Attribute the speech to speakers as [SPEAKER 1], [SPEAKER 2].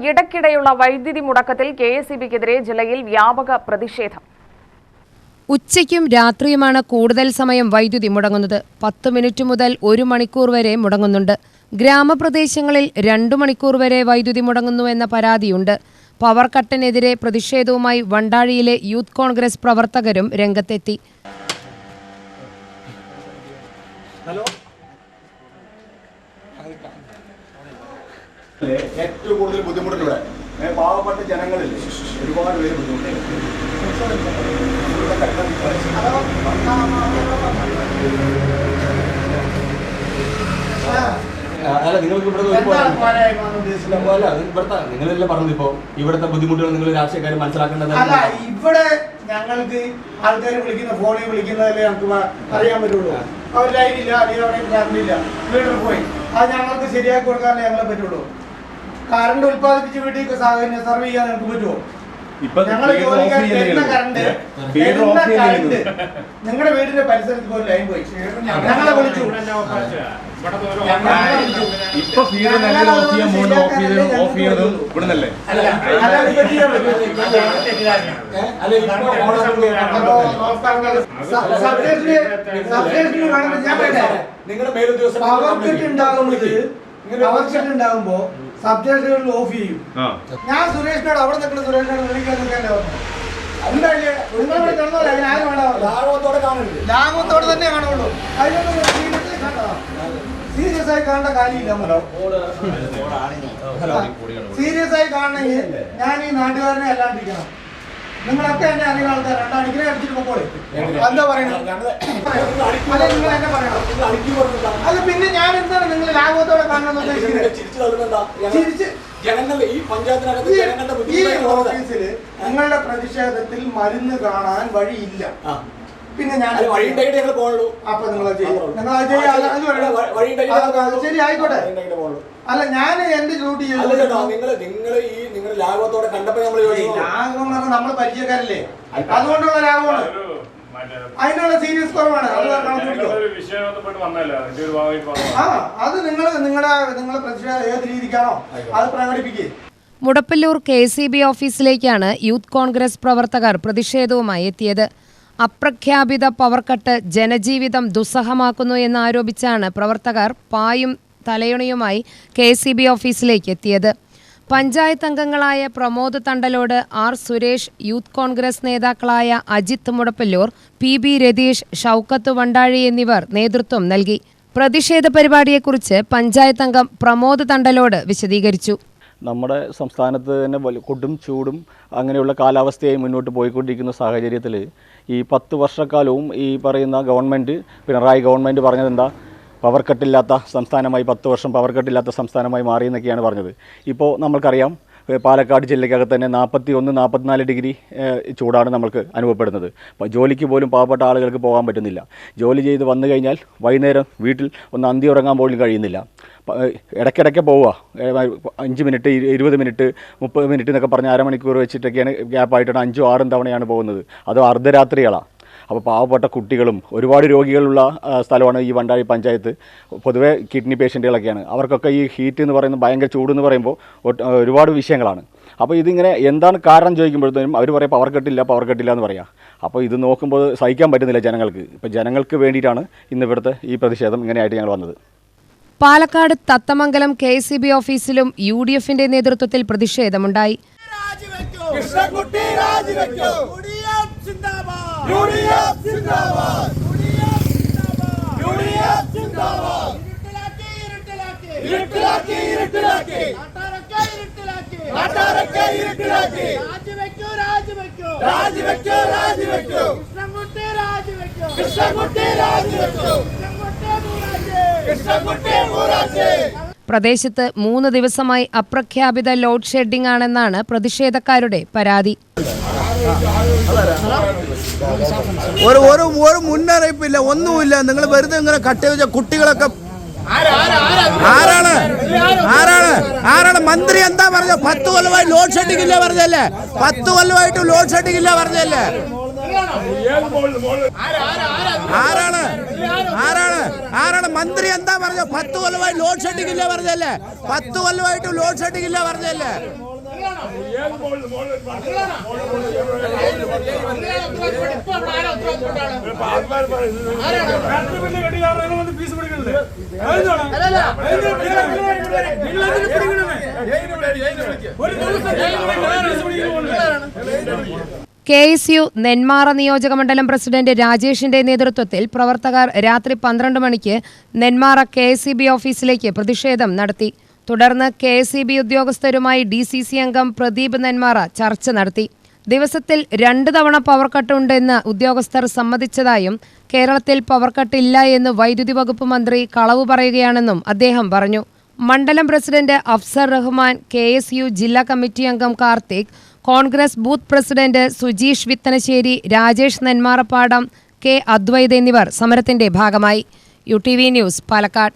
[SPEAKER 1] ഇടയ്ക്കിടെയുള്ള വൈദ്യുതി മുടക്കത്തിൽ കെഎസ്ഇബിക്കെതിരെ ജില്ലയിൽ വ്യാപക പ്രതിഷേധം.
[SPEAKER 2] ഉച്ചയ്ക്കും രാത്രിയുമാണ് കൂടുതൽ സമയം വൈദ്യുതി മുടങ്ങുന്നത്. 10 മിനിറ്റ് മുതൽ 1 മണിക്കൂർ വരെ മുടങ്ങുന്നുണ്ട്. ഗ്രാമപ്രദേശങ്ങളിൽ 2 മണിക്കൂർ വരെ വൈദ്യുതി മുടങ്ങുന്നുവെന്ന പരാതിയുണ്ട്. പവർ കട്ടിനെതിരെ പ്രതിഷേധവുമായി വണ്ടാഴിയിലെ യൂത്ത് കോൺഗ്രസ് പ്രവർത്തകരും രംഗത്തെത്തി.
[SPEAKER 3] ഏറ്റവും കൂടുതൽ ബുദ്ധിമുട്ടിലൂടെ പാവപ്പെട്ട ജനങ്ങളിൽ ഒരുപാട് പേര് ബുദ്ധിമുട്ടുണ്ട്.
[SPEAKER 4] അല്ല, നിങ്ങൾക്ക് നിങ്ങളെല്ലാം പറഞ്ഞത് ഇപ്പോ ഇവിടുത്തെ ബുദ്ധിമുട്ടുകൾ നിങ്ങൾ രാഷ്ട്രീയക്കാർ മനസ്സിലാക്കേണ്ടത്.
[SPEAKER 5] അല്ല, ഇവിടെ ഞങ്ങൾക്ക് ആൾക്കാർ വിളിക്കുന്ന ഫോണിൽ വിളിക്കുന്നതല്ലേ ഞങ്ങൾക്ക് അറിയാൻ പറ്റുള്ളൂ. അവർ ലൈനില്ല, അല്ലെങ്കിൽ അവിടെ കറണ്ടില്ല, വീട്ടിൽ പോയി അത് ഞങ്ങൾക്ക് ശരിയാക്കി കൊടുക്കാനേ ഞങ്ങളെ പറ്റുള്ളൂ. കറണ്ട് ഉത്പാദിപ്പിച്ച് വീട്ടിൽ സർവ് ചെയ്യാൻ ഞങ്ങൾക്ക് പറ്റുമോ? ഞങ്ങളെ ജോലിക്കാർ കറണ്ട് നിങ്ങളുടെ വീടിന്റെ പരിസരത്ത് പോലും ലൈൻ പോയി ഞങ്ങളെ വിളിച്ചു. ഉണ്ടാകുമ്പോ സബ്സ്റ്റേഷനുകളിൽ ഓഫ് ചെയ്യും. ഞാൻ സുരേഷിനോട് അവിടെ നിൽക്കുന്ന സുരേഷിനോട് വിളിക്കാൻ നിൽക്കാനല്ലേ ലാഘവത്തോടെ തന്നെ കാണുള്ളൂ. സീരിയസ് ആയി കാണേണ്ട കാര്യമില്ല. സീരിയസ് ആയി കാണണമെങ്കിൽ ഞാൻ ഈ നാട്ടുകാരനെ അല്ലാണ്ടിരിക്കണം. നിങ്ങളൊക്കെ എന്നെ അറിയുന്ന ആൾക്കാരാണ്. അടിക്കനെ അടിച്ചിട്ട് പോകോളെ എന്താ പറയണത്? അല്ലെ നിങ്ങൾ എന്നെ പറയണം. അത് പിന്നെ ഞാൻ എന്താണ് നിങ്ങൾ ലാഘവത്തോടെ കാണണമെന്ന് ഉദ്ദേശിക്കുന്നത്? ഈ ഓഫീസില് നിങ്ങളുടെ പ്രതിഷേധത്തിൽ മരുന്ന് കാണാൻ വഴിയില്ല. പിന്നെ ഞാൻ അപ്പൊ നിങ്ങൾ ശരി ആയിക്കോട്ടെ. അല്ല, ഞാൻ എന്റെ ഡ്യൂട്ടി ലാഘവം നമ്മൾ പരിചയക്കാരല്ലേ, അതുകൊണ്ടുള്ള ലാഘവമാണ്. അതിനുള്ള സീരിയസ് കുറവാണ്. അത് നിങ്ങളെ പ്രതിഷേധം ഏത് രീതിക്കാണോ അത് പ്രകടിപ്പിക്കുക.
[SPEAKER 2] മുടപ്പല്ലൂർ കെഎസ്ഇബി ഓഫീസിലേക്കാണ് യൂത്ത് കോൺഗ്രസ് പ്രവർത്തകർ പ്രതിഷേധവുമായി എത്തിയത്. അപ്രഖ്യാപിത പവർ കട്ട് ജനജീവിതം ദുസ്സഹമാക്കുന്നു എന്നാരോപിച്ചാണ് പ്രവർത്തകർ പായും തലയണയുമായി കെഎസ്ഇബി ഓഫീസിലേക്ക് എത്തിയത്. പഞ്ചായത്ത് അംഗങ്ങളായ പ്രമോദ് തണ്ടലോട്, ആർ സുരേഷ്, യൂത്ത് കോൺഗ്രസ് നേതാക്കളായ അജിത്ത് മുടപ്പല്ലൂർ, PB രതീഷ്, ഷൗക്കത്ത് വണ്ടാഴി എന്നിവർ നേതൃത്വം നൽകി. പ്രതിഷേധ പരിപാടിയെക്കുറിച്ച് പഞ്ചായത്ത് അംഗം പ്രമോദ് തണ്ടലോട് വിശദീകരിച്ചു.
[SPEAKER 6] നമ്മുടെ സംസ്ഥാനത്ത് തന്നെ കൊടും ചൂടും അങ്ങനെയുള്ള കാലാവസ്ഥയായി മുന്നോട്ട് പോയിക്കൊണ്ടിരിക്കുന്ന സാഹചര്യത്തിൽ ഈ 10 വർഷക്കാലവും ഈ പറയുന്ന ഗവൺമെൻറ്, പിണറായി ഗവൺമെൻറ് പറഞ്ഞതെന്താ, പവർ കട്ടില്ലാത്ത സംസ്ഥാനമായി 10 വർഷം പവർ കട്ടില്ലാത്ത സംസ്ഥാനമായി മാറിയെന്നൊക്കെയാണ് പറഞ്ഞത്. ഇപ്പോൾ നമ്മൾക്കറിയാം, പാലക്കാട് ജില്ലയ്ക്കകത്ത് തന്നെ 41-44 ഡിഗ്രി ചൂടാണ് നമ്മൾക്ക് അനുഭവപ്പെടുന്നത്. അപ്പോൾ ജോലിക്ക് പോലും പാവപ്പെട്ട ആളുകൾക്ക് പോകാൻ പറ്റുന്നില്ല. ജോലി ചെയ്ത് വന്നു കഴിഞ്ഞാൽ വൈകുന്നേരം വീട്ടിൽ ഒന്ന് അന്തി ഉറങ്ങാൻ പോലും കഴിയുന്നില്ല. ഇടയ്ക്കിടയ്ക്ക് പോവുക, 5 മിനിറ്റ്, 20 മിനിറ്റ്, 30 മിനിറ്റ് എന്നൊക്കെ പറഞ്ഞ് അരമണിക്കൂർ വെച്ചിട്ടൊക്കെയാണ് ഗ്യാപ്പായിട്ടാണ് 5-6 തവണയാണ് പോകുന്നത്. അത് അർദ്ധരാത്രികളാണ്. അപ്പോൾ പാവപ്പെട്ട കുട്ടികളും ഒരുപാട് രോഗികളുള്ള സ്ഥലമാണ് ഈ വണ്ടാഴി പഞ്ചായത്ത്. പൊതുവേ കിഡ്നി പേഷ്യൻറ്റുകളൊക്കെയാണ്. അവർക്കൊക്കെ ഈ ഹീറ്റ് എന്ന് പറയുന്നത്, ഭയങ്കര ചൂടെന്ന് പറയുമ്പോൾ ഒരുപാട് വിഷയങ്ങളാണ്. അപ്പോൾ ഇതിങ്ങനെ എന്താണ് കാരണം ചോദിക്കുമ്പോഴത്തേനും അവർ പറയും പവർ കട്ടില്ല എന്ന് പറയാം. അപ്പോൾ ഇത് നോക്കുമ്പോൾ സഹിക്കാൻ പറ്റുന്നില്ല ജനങ്ങൾക്ക്. ഇപ്പോൾ ജനങ്ങൾക്ക് വേണ്ടിയിട്ടാണ് ഇന്ന് ഇവിടുത്തെ ഈ പ്രതിഷേധം ഇങ്ങനെയായിട്ട് ഞങ്ങൾ വന്നത്.
[SPEAKER 2] പാലക്കാട് തത്തമംഗലം കെഎസ്ഇബി ഓഫീസിലും UDFന്റെ നേതൃത്വത്തിൽ പ്രതിഷേധമുണ്ടായി. പ്രദേശത്ത് 3 ദിവസമായി അപ്രഖ്യാപിത ലോഡ് ഷെഡിംഗ് ആണെന്നാണ് പ്രതിഷേധക്കാരുടെ പരാതി.
[SPEAKER 7] ഒരു മുന്നറിയിപ്പില്ല, ഒന്നുമില്ല. നിങ്ങൾ വെറുതെ ഇങ്ങനെ കട്ട് വെച്ച കുട്ടികളൊക്കെ ആരാണ് മന്ത്രി എന്താ പറഞ്ഞ? 10 കൊല്ലമായി ലോഡ് ഷെഡിംഗ് ഇല്ല പറഞ്ഞല്ലേ? 10 കൊല്ലമായിട്ട് ലോഡ് ഷെഡിംഗ് ഇല്ല പറഞ്ഞല്ലേ? ആരാണ് ആരാണ് ആരാണ് മന്ത്രി എന്താ പറഞ്ഞ 10 കൊല്ലമായി ലോഡ് ഷെഡിംഗ് ഇല്ല പറഞ്ഞല്ലേ 10 കൊല്ലമായിട്ട് ലോഡ് ഷെഡിംഗ് ഇല്ല പറഞ്ഞല്ലേ
[SPEAKER 2] KSU നെന്മാറ നിയോജകമണ്ഡലം പ്രസിഡന്റ് രാജേഷിന്റെ നേതൃത്വത്തിൽ പ്രവർത്തകർ രാത്രി 12 മണിക്ക് നെന്മാറ KSEB ഓഫീസിലേക്ക് പ്രതിഷേധം നടത്തി. തുടർന്ന് KSEB ഉദ്യോഗസ്ഥരുമായി DCC അംഗം പ്രദീപ് നെന്മാറ ചർച്ച നടത്തി. ദിവസത്തിൽ 2 തവണ പവർ കട്ട് ഉണ്ടെന്ന് ഉദ്യോഗസ്ഥർ സമ്മതിച്ചതായും കേരളത്തിൽ പവർ കട്ട് ഇല്ല എന്ന് വൈദ്യുതി വകുപ്പ് മന്ത്രി കളവ് പറയുകയാണെന്നും അദ്ദേഹം പറഞ്ഞു. മണ്ഡലം പ്രസിഡന്റ് അഫ്സർ റഹ്മാൻ, KSU ജില്ലാ കമ്മിറ്റി അംഗം Karthik, Congress booth president Sujeesh Vithanassery, Rajesh Nenmarappadam, K. Advaith എന്നിവർ സമരത്തിന്റെ ഭാഗമായി. UTV news, Palakkad.